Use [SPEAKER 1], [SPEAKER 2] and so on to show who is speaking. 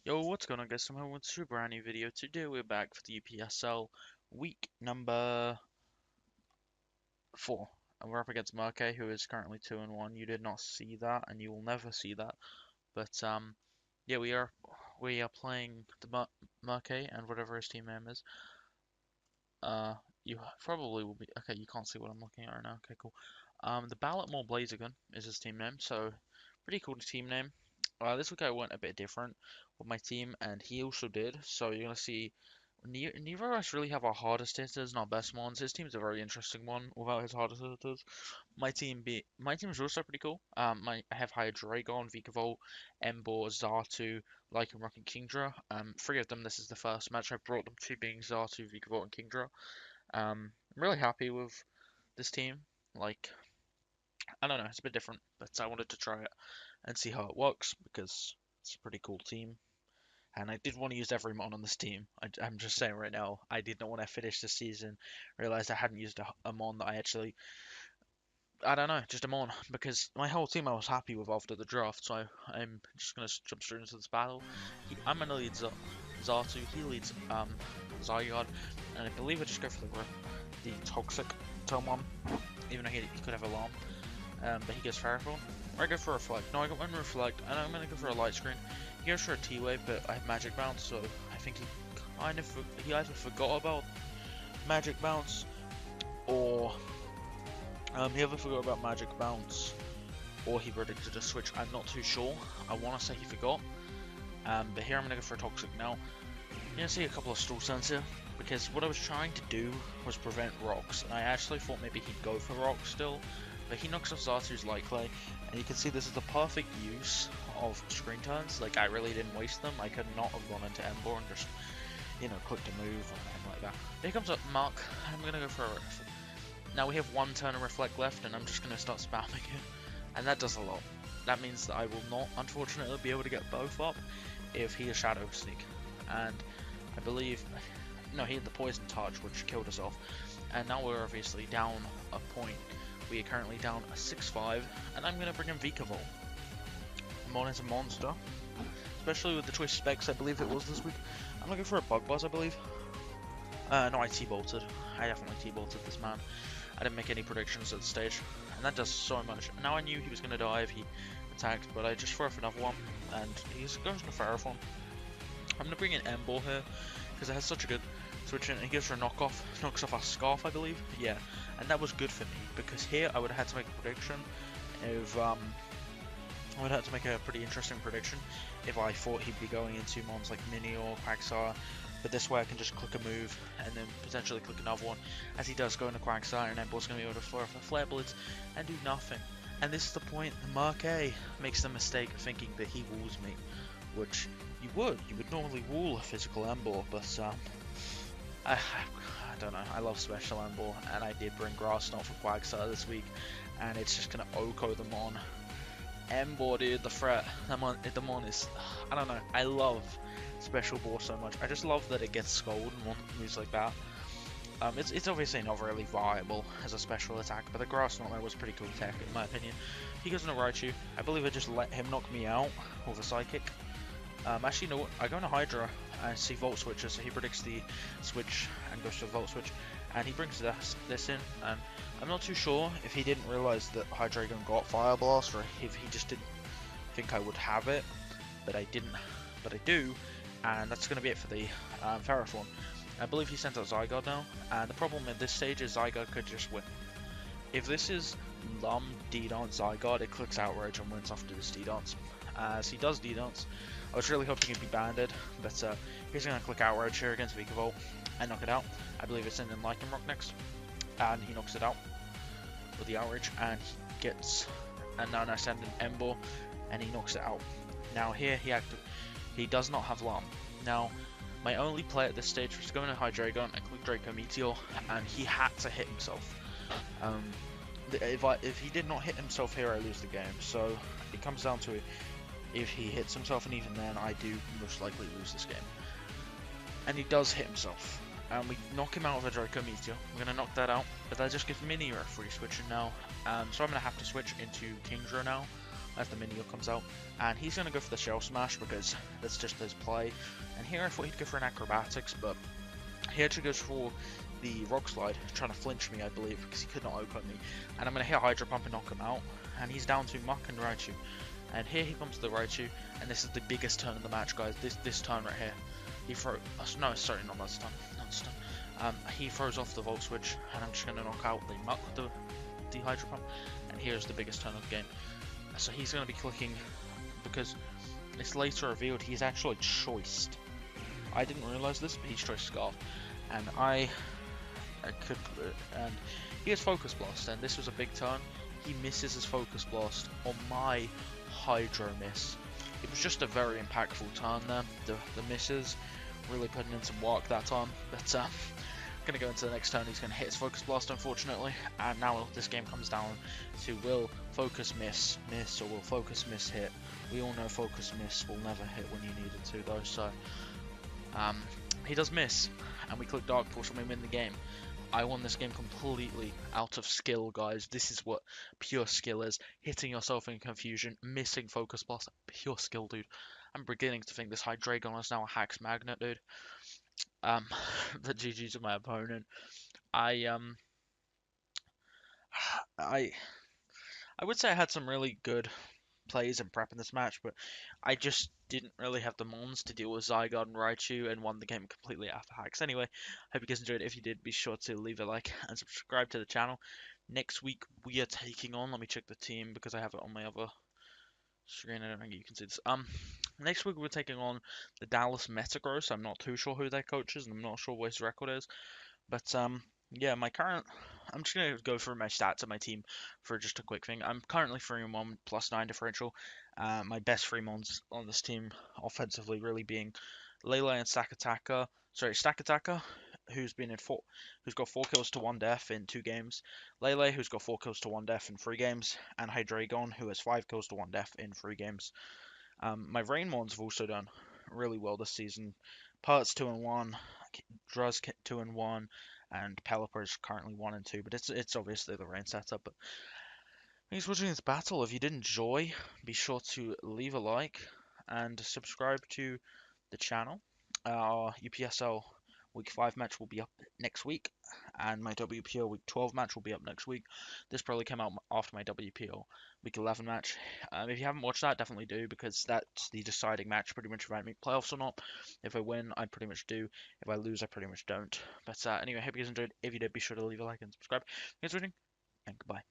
[SPEAKER 1] Yo, what's going on guys? I'm here with a brand new video. Today we're back for the UPSL week number 4. And we're up against Merke, who is currently 2-1. You did not see that, and you will never see that. But yeah, we are playing the Merke and whatever his team name is. You probably will be okay. You can't see what I'm looking at right now. Okay, cool. The Baltimore Blaziken is his team name, so pretty cool team name. This week I went a bit different with my team, and he also did. So you're gonna see neither of us really have our hardest hitters and our best ones. His team's a very interesting one without his hardest hitters. My team is also pretty cool. I have Hydreigon, Vikavolt, Emboar, Xatu, Lycan Rock, and Kingdra. Three of them. This is the first match I brought them to, being Xatu, Vikavolt, and Kingdra. I'm really happy with this team. Like, I don't know, it's a bit different, but I wanted to try it and see how it works because it's a pretty cool team. And I did want to use every mon on this team. I'm just saying right now, I did not want to finish the season, realize I hadn't used a mon that I don't know, just a mon, because my whole team I was happy with after the draft, so I'm just going to jump straight into this battle. I'm going to lead Xatu, he leads Zygarde, and I believe I just go for the Toxic Tomon, even though he could have Alarm. But he gets Firefall. Or I go for Reflect. No, I got one Reflect, and I'm gonna go for a Light Screen. He goes for a T-Wave, but I have Magic Bounce, so I think he either forgot about Magic Bounce, or he either forgot about Magic Bounce, or he predicted a switch. I'm not too sure. I want to say he forgot. But here I'm gonna go for a Toxic now. You're gonna see a couple of Stall Sense here, because what I was trying to do was prevent Rocks, and I actually thought maybe he'd go for Rocks still. But he knocks off Xatu's Light Clay, and you can see this is the perfect use of screen turns. Like, I really didn't waste them. I could not have gone into Emboar and just, clicked a move or anything like that. Here comes up Mark. I'm going to go for a Reflect. Now we have one turn of Reflect left, and I'm just going to start spamming it. And that does a lot. That means that I will not, unfortunately, be able to get both up if he has Shadow Sneak. And I believe... No, he had the Poison Touch, which killed us off. And now we're obviously down a point. We are currently down a 6-5, and I'm going to bring in Vikavolt. Mon is a monster, especially with the twist specs, I believe it was this week. I'm looking for a Bug Buzz, I believe. No, I T-bolted. I definitely T-bolted this man. I didn't make any predictions at the stage, and that does so much. Now I knew he was going to die if he attacked, but I just threw off another one, and he's going to Ferrothorn. I'm going to bring in Emboar here, because it has such a good switch in, and he goes for a knockoff, knocks off our Scarf, I believe. Yeah, and that was good for me, because here I would have had to make a prediction if, I would have had to make a pretty interesting prediction if I thought he'd be going into mons like Mini or Quagsire, but this way I can just click a move, and then potentially click another one, as he does go into Quagsire, and Emboar's going to be able to throw off a Flare Blitz and do nothing. And this is the point, Merke makes the mistake of thinking that he wools me, which you would normally wall a physical Emboar, but I don't know, I love Special Emboar, and I did bring Grass Knot for Quagsire this week, and it's just gonna Oko them on. Emboar, dude, the threat, the mon is, I don't know, I love Special Ball so much. I just love that it gets Scold and moves like that. It's obviously not really viable as a special attack, but the Grass Knot was pretty cool tech in my opinion. He goes into Raichu. I believe I just let him knock me out with a Psychic. Actually, no, I go into Hydra and see Volt Switcher, so he predicts the switch and goes to Volt Switch, and he brings this in, and I'm not too sure if he didn't realize that Hydreigon got Fire Blast, or if he just didn't think I would have it, but I didn't, but I do, and that's going to be it for the Ferrothorn. I believe he sent out Zygarde now, and the problem at this stage is Zygarde could just win. If this is Lum, D-Dance, Zygarde, it clicks Outrage and wins after this D-Dance. As he does D-Dance, I was really hoping he'd be banded, but he's going to click Outrage here against Vikavolt and knock it out. I believe it's in Lycan Rock next, and he knocks it out with the Outrage, and he gets, and now I send in Emboar, and he knocks it out. Now here he does not have Lum. Now my only play at this stage was to go into Hydreigon and click Draco Meteor, and he had to hit himself. If he did not hit himself here, I lose the game. So it comes down to if he hits himself, and even then I do most likely lose this game. And he does hit himself, and we knock him out with a Draco Meteor. We're going to knock that out, but that just gives Mini a free switching now. So I'm going to have to switch into Kingdra now, as the mini comes out, and he's going to go for the shell smash because that's just his play. And here I thought he'd go for an acrobatics, but he actually goes for the rock slide, trying to flinch me, I believe, because he could not outcome me. And I'm going to hit Hydro Pump and knock him out, and he's down to Muck and Raichu. And here he comes to the Raichu, and this is the biggest turn of the match, guys. This turn right here. He throws. No, sorry, not this turn. Not this turn. He throws off the Volt Switch, and I'm just going to knock out the Muck with the Hydro Pump. And here's the biggest turn of the game. So he's going to be clicking, because it's later revealed he's actually choiced. I didn't realize this, but he's choiced Scarf. And and he has Focus Blast, and this was a big turn. He misses his Focus Blast on my Hydro miss. It was just a very impactful turn there. The misses really putting in some work that time. But gonna go into the next turn. He's gonna hit his Focus Blast, unfortunately, and now this game comes down to will Focus miss, or will Focus miss hit. We all know Focus miss will never hit when you need it to, though. So he does miss, and we click Dark Pulse and we win the game. I won this game completely out of skill, guys. This is what pure skill is. Hitting yourself in confusion, missing Focus Blast. Pure skill, dude. I'm beginning to think this Hydreigon is now a Hax Magnet, dude. But GG to my opponent. I I I would say I had some really good plays and prep in this match, but I just didn't really have the mons to deal with Zygarde and Raichu and won the game completely after hacks. Anyway, hope you guys enjoyed it. If you did, be sure to leave a like and subscribe to the channel. Next week we are taking on, let me check the team because I have it on my other screen. I don't think you can see this. Next week we're taking on the Dallas Metagross. I'm not too sure who their coach is, and I'm not sure what his record is. But yeah, I'm just gonna go through my stats of my team for just a quick thing. I'm currently 3-1 +9 differential. My best 3-mons on this team offensively really being Lele and Stakataka. Sorry, Stakataka, who's got 4 kills to 1 death in 2 games. Lele, who's got 4 kills to 1 death in 3 games, and Hydreigon, who has 5 kills to 1 death in 3 games. My Rainmons have also done really well this season. Parts 2-1, Druz 2-1, and Pelipper is currently 1-2. But it's obviously the rain setup. But thanks for watching this battle. If you did enjoy, be sure to leave a like and subscribe to the channel. Our UPSL Week 5 match will be up next week, and my WPL Week 12 match will be up next week. This probably came out after my WPL Week 11 match. If you haven't watched that, definitely do, because that's the deciding match pretty much if I make playoffs or not. If I win, I pretty much do. If I lose, I pretty much don't. But anyway, hope you guys enjoyed. If you did, be sure to leave a like and subscribe. Thanks for watching, and goodbye.